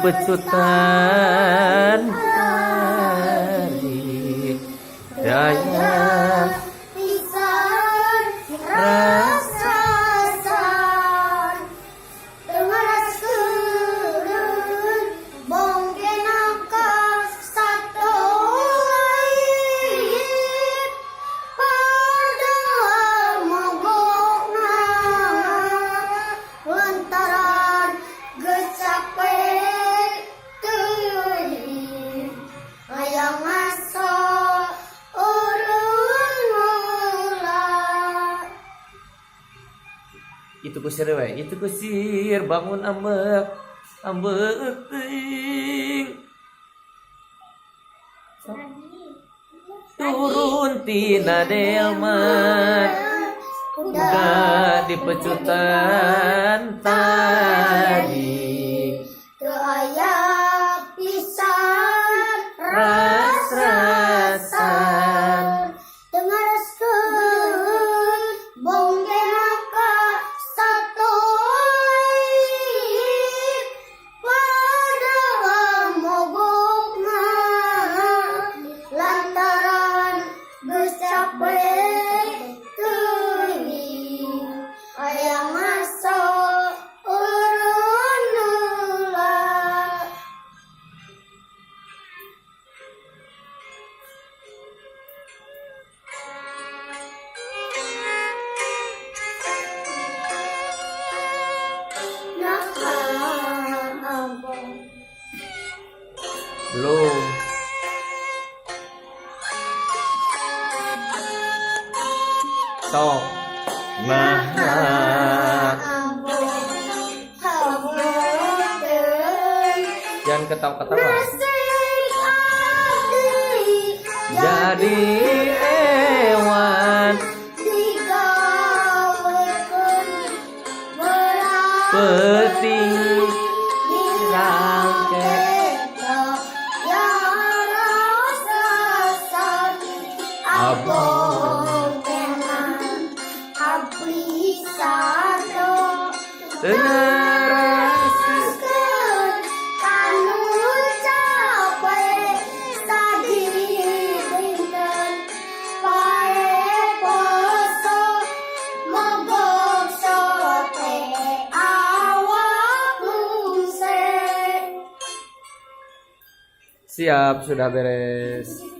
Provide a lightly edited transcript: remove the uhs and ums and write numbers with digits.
pecutan tarik daya pisan rasa rasan dengaraskeun bongkenaka sato lain padahal mogokna lantaran geus capek teuing hayang ngaso ulun ulah. itu kusir we itu kusir bangun ambek ambek teuing turun tina delman udah di pecutan tadi teu aya pisan ras-rasan dengaraskeun bongkenaka sato lain padahal mogokna lantaran geus capek teuing hayang ngaso ulun ulah. belum sok nah jangan ketawa-ketawa jadi hewan penting rangke abang dengaraskeun siap sudah beres.